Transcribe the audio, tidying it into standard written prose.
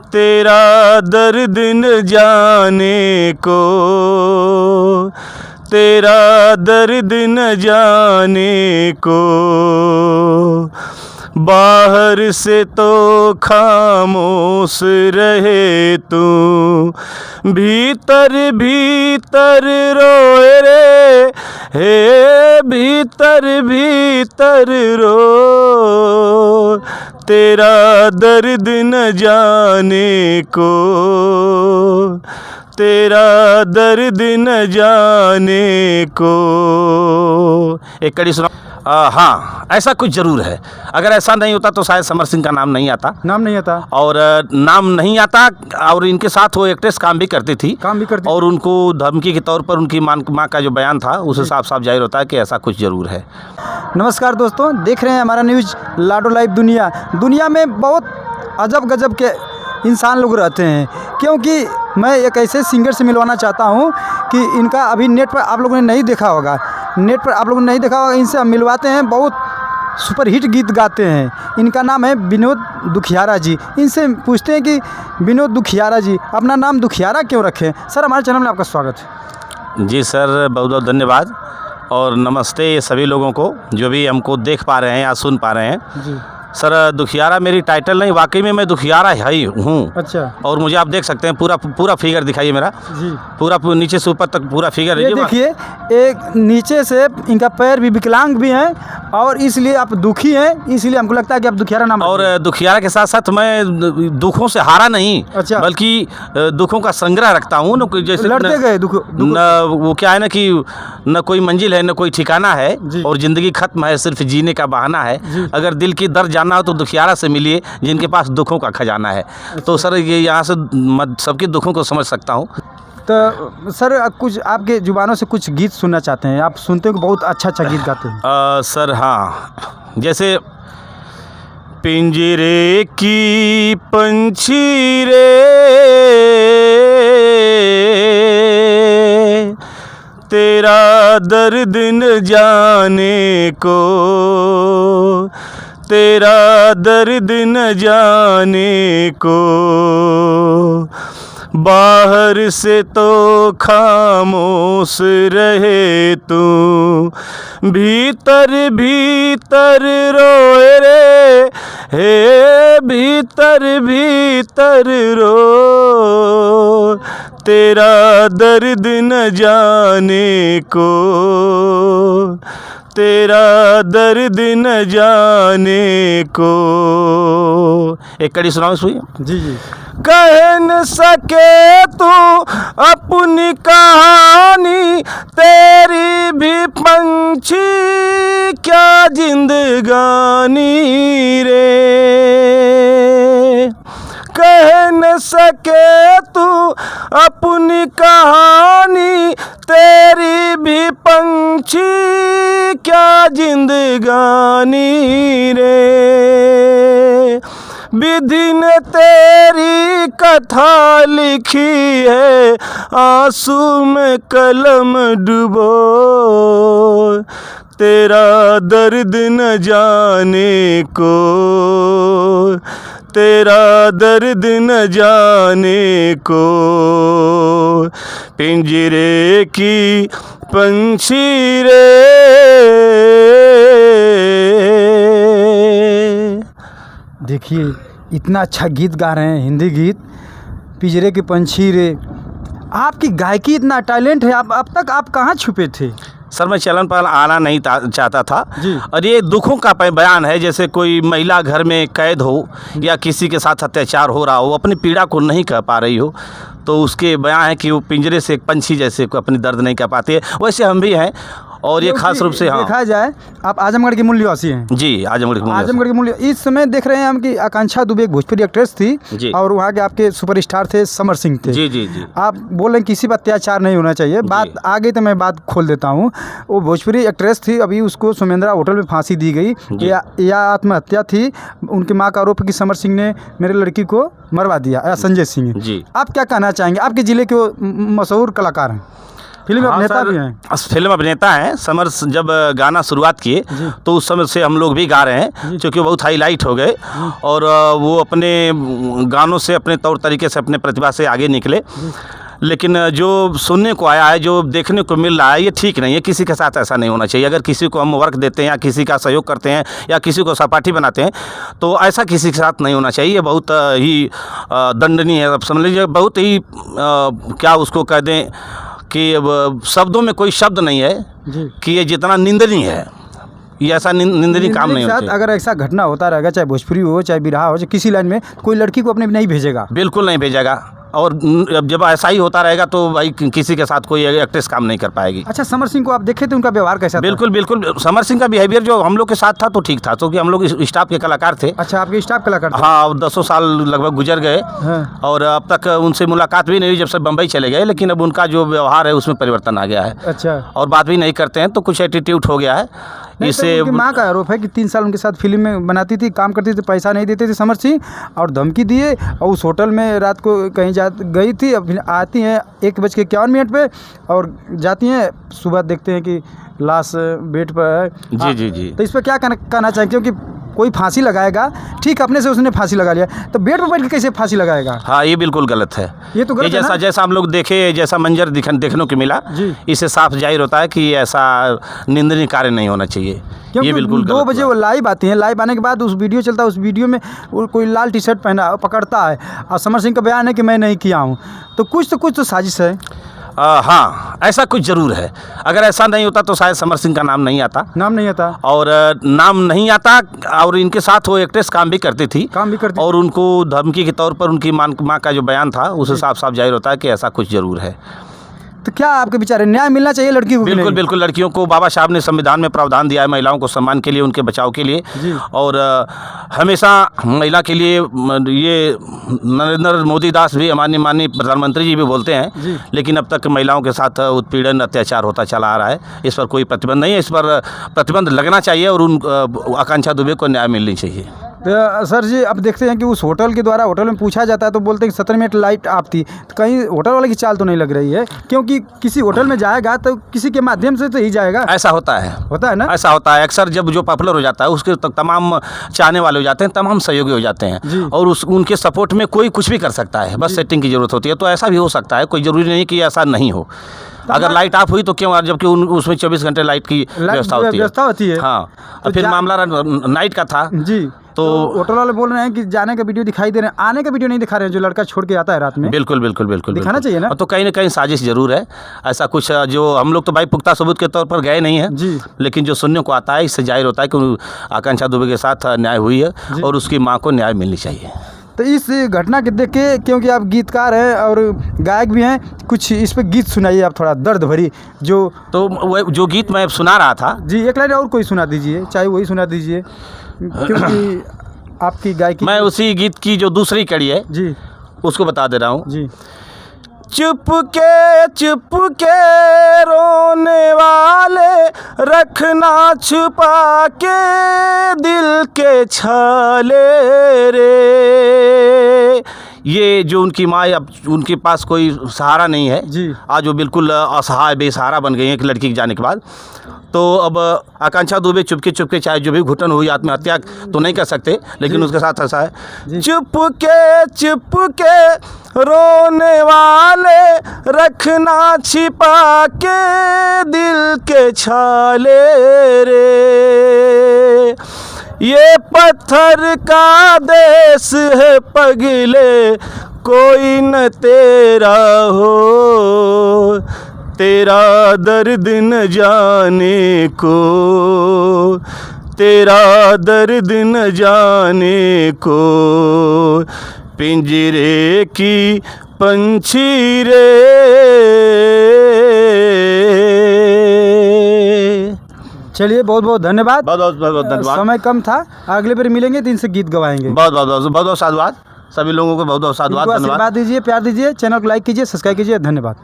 तेरा दर्द न जाने को, तेरा दर्द न जाने को, बाहर से तो खामोश रहे तू, भीतर भीतर रोए रे, हे भीतर भीतर रो, तेरा दर्द न जाने को, तेरा दर्द न जाने को। एक कड़ी सुना। हाँ, ऐसा कुछ ज़रूर है। अगर ऐसा नहीं होता तो शायद समर सिंह का नाम नहीं आता। और नाम नहीं आता। और इनके साथ वो एक्ट्रेस काम भी करती थी। और उनको धमकी के तौर पर उनकी माँ का जो बयान था उससे साफ साफ जाहिर होता है कि ऐसा कुछ ज़रूर है। नमस्कार दोस्तों, देख रहे हैं हमारा न्यूज़ लाडो लाइव दुनिया। दुनिया में बहुत अजब गजब के इंसान लोग रहते हैं, क्योंकि मैं एक ऐसे सिंगर से मिलवाना चाहता हूं कि इनका अभी नेट पर आप लोगों ने नहीं देखा होगा। इनसे हम मिलवाते हैं। बहुत सुपर हिट गीत गाते हैं। इनका नाम है विनोद दुखियारा जी। इनसे पूछते हैं कि विनोद दुखियारा जी अपना नाम दुखियारा क्यों रखें। सर, हमारे चैनल में आपका स्वागत है। जी सर, बहुत बहुत धन्यवाद और नमस्ते सभी लोगों को जो भी हमको देख पा रहे हैं या सुन पा रहे हैं। जी सर, दुखियारा मेरी टाइटल नहीं, वाकई में मैं दुखियारा ही हूँ। अच्छा। और मुझे आप देख सकते हैं पूरा फिगर दिखाइए मेरा। जी, पूरा नीचे से ऊपर तक पूरा फिगर। ये देखिए, एक नीचे से इनका पैर भी विकलांग भी हैं और इसलिए आप दुखी हैं, इसलिए हमको लगता है कि आप दुखियारा नाम। और दुखियारा के साथ साथ मैं दुखों से हारा नहीं। अच्छा। बल्कि दुखों का संग्रह रखता हूँ। जैसे लड़ते गए दुख वो क्या है ना कि न कोई मंजिल है न कोई ठिकाना है और ज़िंदगी खत्म है, सिर्फ जीने का बहाना है। अगर दिल की दर्द जानना हो तो दुखियारा से मिलिए जिनके पास दुखों का खजाना है। तो सर, ये यहाँ से सबके दुखों को समझ सकता हूँ। तो सर, कुछ आपके जुबानों से कुछ गीत सुनना चाहते हैं। आप सुनते हो कि बहुत अच्छा गीत गाते हैं। सर हाँ, जैसे पिंजरे की पंछी रे, तेरा दर्द न जाने को, तेरा दर्द न जाने को, बाहर से तो खामोश रहे तू, भीतर भीतर रोए रे, हे भीतर भीतर रो, तेरा दर्द न जाने को, तेरा दर्द न जाने को। एक कड़ी सुनाओ सुई। जी जी। कह न सके तू अपनी कहानी, तेरी भी पंछी क्या जिंदगानी रे, कह न सके तू अपनी कहानी, तेरी भी पंछी क्या जिंदगानी रे, विधि ने तेरी कथा लिखी है, आंसू में कलम डुबो, तेरा दर्द न जाने को, तेरा दर्द न जाने को, पिंजरे की पंछी रे। देखिए, इतना अच्छा गीत गा रहे हैं, हिंदी गीत, पिंजरे के पंछी रे। आपकी गायकी इतना टैलेंट है, अब तक आप कहाँ छुपे थे? सर, मैं चलन पर आना नहीं चाहता था जी। और ये दुखों का बयान है। जैसे कोई महिला घर में कैद हो या किसी के साथ अत्याचार हो रहा हो, अपनी पीड़ा को नहीं कह पा रही हो, तो उसके बयान है कि वो पिंजरे से एक पंछी जैसे अपनी दर्द नहीं कह पाती है। वैसे हम भी हैं और ये खास रूप से। हाँ, देखा जाए आप आजमगढ़ के मूल निवासी हैं। जी, आजमगढ़ के मूल। इस समय देख रहे हैं हम कि आकांक्षा दुबे एक भोजपुरी एक्ट्रेस थी और वहाँ के आपके सुपरस्टार थे समर सिंह थे। जी जी जी। आप बोल रहे हैं किसी पर अत्याचार नहीं होना चाहिए। बात आ गई तो मैं बात खोल देता हूँ। वो भोजपुरी एक्ट्रेस थी, अभी उसको सुमेंद्रा होटल में फांसी दी गई या आत्महत्या थी। उनकी माँ का आरोप है कि समर सिंह ने मेरे लड़की को मरवा दिया, संजय सिंह। जी, आप क्या कहना चाहेंगे? आपके ज़िले के वो मशहूर कलाकार हैं। फिल्म हाँ अभिनेता सर, भी हैं। फिल्म अभिनेता हैं। समर जब गाना शुरुआत किए तो उस समय से हम लोग भी गा रहे हैं, क्योंकि बहुत हाईलाइट हो गए और वो अपने गानों से, अपने तौर तरीके से, अपने प्रतिभा से आगे निकले। लेकिन जो सुनने को आया है, जो देखने को मिल रहा है, ये ठीक नहीं है। किसी के साथ ऐसा नहीं होना चाहिए। अगर किसी को हम वर्क देते हैं या किसी का सहयोग करते हैं या किसी को सहपाठी बनाते हैं तो ऐसा किसी के साथ नहीं होना चाहिए। ये बहुत ही दंडनीय है। अब समझ लीजिए, बहुत ही क्या उसको कह दें कि अब शब्दों में कोई शब्द नहीं है जी। कि ये जितना निंदनीय है, ये ऐसा निंदनीय काम नहीं होना साथ चाहिए। अगर ऐसा घटना होता रहेगा, चाहे भोजपुरी हो, चाहे बिरहा हो, चाहे किसी लाइन में, कोई लड़की को अपने नहीं भेजेगा। बिल्कुल नहीं भेजेगा। और जब ऐसा ही होता रहेगा तो भाई किसी के साथ कोई एक्ट्रेस काम नहीं कर पाएगी। अच्छा, समर सिंह को आप देखे थे, उनका व्यवहार कैसा था? बिल्कुल बिल्कुल, समर सिंह का बिहेवियर जो हम लोग के साथ था तो ठीक था, क्योंकि हम लोग स्टाफ के कलाकार थे। अच्छा, आपके स्टाफ कलाकार थे? हाँ, 10 साल लगभग गुजर गए हाँ। और अब तक उनसे मुलाकात भी नहीं हुई जब से बम्बई चले गए। लेकिन अब उनका जो व्यवहार है उसमें परिवर्तन आ गया है। अच्छा। और बात भी नहीं करते हैं, तो कुछ एटीट्यूड हो गया है। नहीं, इससे तो उनकी माँ का आरोप है कि 3 साल उनके साथ फिल्म में बनाती थी, काम करती थी, पैसा नहीं देते थे समर सिंह, और धमकी दिए। और उस होटल में रात को कहीं गई थी, अब आती हैं 1:51 पे और जाती हैं, सुबह देखते हैं कि लाश बेड पर है। जी जी जी। तो इस पर क्या कहना चाहिए? क्योंकि कोई फांसी लगाएगा, ठीक, अपने से उसने फांसी लगा लिया, तो बेड पर बैठ के कैसे फांसी लगाएगा? हाँ, ये बिल्कुल गलत है। ये तो गलत है ना? जैसा हम लोग देखे, जैसा मंजर देखने को मिला, जी। इससे साफ जाहिर होता है कि ऐसा निंदनीय कार्य नहीं होना चाहिए। ये बिल्कुल 2 बजे वो लाइव आती हैं, लाइव आने के बाद उस वीडियो चलता है, उस वीडियो में वो कोई लाल टी शर्ट पहना पकड़ता है और समर सिंह का बयान है कि मैं नहीं किया हूँ। तो कुछ तो साजिश है। हाँ, ऐसा कुछ ज़रूर है। अगर ऐसा नहीं होता तो शायद समर सिंह का नाम नहीं आता। नाम नहीं आता। और नाम नहीं आता, और इनके साथ वो एक्ट्रेस काम भी करती थी। और उनको धमकी के तौर पर उनकी माँ का जो बयान था, उससे साफ साफ जाहिर होता है कि ऐसा कुछ ज़रूर है। तो क्या आपके विचार है, न्याय मिलना चाहिए लड़की को? बिल्कुल बिल्कुल, लड़कियों को बाबा साहब ने संविधान में प्रावधान दिया है महिलाओं को सम्मान के लिए, उनके बचाव के लिए। और हमेशा महिला के लिए ये नरेंद्र मोदी दास भी, हमारे माननीय प्रधानमंत्री जी भी बोलते हैं। लेकिन अब तक महिलाओं के साथ उत्पीड़न, अत्याचार होता चला आ रहा है। इस पर कोई प्रतिबंध नहीं है। इस पर प्रतिबंध लगना चाहिए और उन आकांक्षा दुबे को न्याय मिलनी चाहिए। तो सर जी, अब देखते हैं कि उस होटल के द्वारा, होटल में पूछा जाता है तो बोलते हैं कि 17 मिनट लाइट आप थी। तो कहीं होटल वाले की चाल तो नहीं लग रही है? क्योंकि किसी होटल में जाएगा तो किसी के माध्यम से तो ही जाएगा। ऐसा होता है ना? ऐसा होता है अक्सर। जब जो पॉपुलर हो जाता है उसके तमाम चाहने वाले हो जाते हैं, तमाम सहयोगी हो जाते हैं, और उनके सपोर्ट में कोई कुछ भी कर सकता है। बस सेटिंग की ज़रूरत होती है। तो ऐसा भी हो सकता है, कोई ज़रूरी नहीं कि ऐसा नहीं हो। अगर लाइट ऑफ हुई तो क्यों, जबकि उसमें 24 घंटे लाइट की व्यवस्था होती है। हाँ, तो फिर मामला नाइट का था जी। तो होटल वाले बोल रहे हैं कि जाने का वीडियो दिखाई दे रहे हैं, आने का वीडियो नहीं दिखा रहे हैं, जो लड़का छोड़ के आता है रात में। बिल्कुल बिल्कुल बिल्कुल दिखाना चाहिए ना? तो कहीं ना कहीं साजिश जरूर है। ऐसा कुछ जो हम लोग तो भाई पुख्ता सबूत के तौर पर गए नहीं हैं जी। लेकिन जो सुनने को आता है, इससे जाहिर होता है कि आकांक्षा दुबे के साथ न्याय हुई है और उसकी माँ को न्याय मिलनी चाहिए। तो इस घटना के देख के, क्योंकि आप गीतकार हैं और गायक भी हैं, कुछ इस पे गीत सुनाइए आप, थोड़ा दर्द भरी। जो गीत मैं सुना रहा था जी, एक लाइन और कोई सुना दीजिए, चाहे वही सुना दीजिए, क्योंकि आपकी गायकी। मैं उसी गीत की जो दूसरी कड़ी है जी, उसको बता दे रहा हूँ जी। चुप के रोने वाले रखना छुपा के दिल के छाले रे। ये जो उनकी माँ, अब उनके पास कोई सहारा नहीं है जी। आज वो बिल्कुल असहाय बेसहारा बन गई है एक लड़की के जाने के बाद। तो अब आकांक्षा दुबे चुपके चाहे जो भी घुटन हुई, आत्महत्या तो नहीं कर सकते, लेकिन उसके साथ ऐसा है, चुप के रोने वाले रखना छिपा के दिल के छाले रे। ये पत्थर का देश है पगले, कोई न तेरा हो, तेरा दर्द न जाने को, तेरा दर्द न जाने को, पिंजरे की पंछी रे। चलिए, बहुत बहुत धन्यवाद। बहुत धन्यवाद। समय कम था, अगले बार मिलेंगे तो इनसे गीत गवाएंगे। बहुत साधुवाद। सभी लोगों को बहुत साधुवाद, धन्यवाद। आशीर्वाद दीजिए, प्यार दीजिए, चैनल को लाइक कीजिए, सब्सक्राइब कीजिए। धन्यवाद।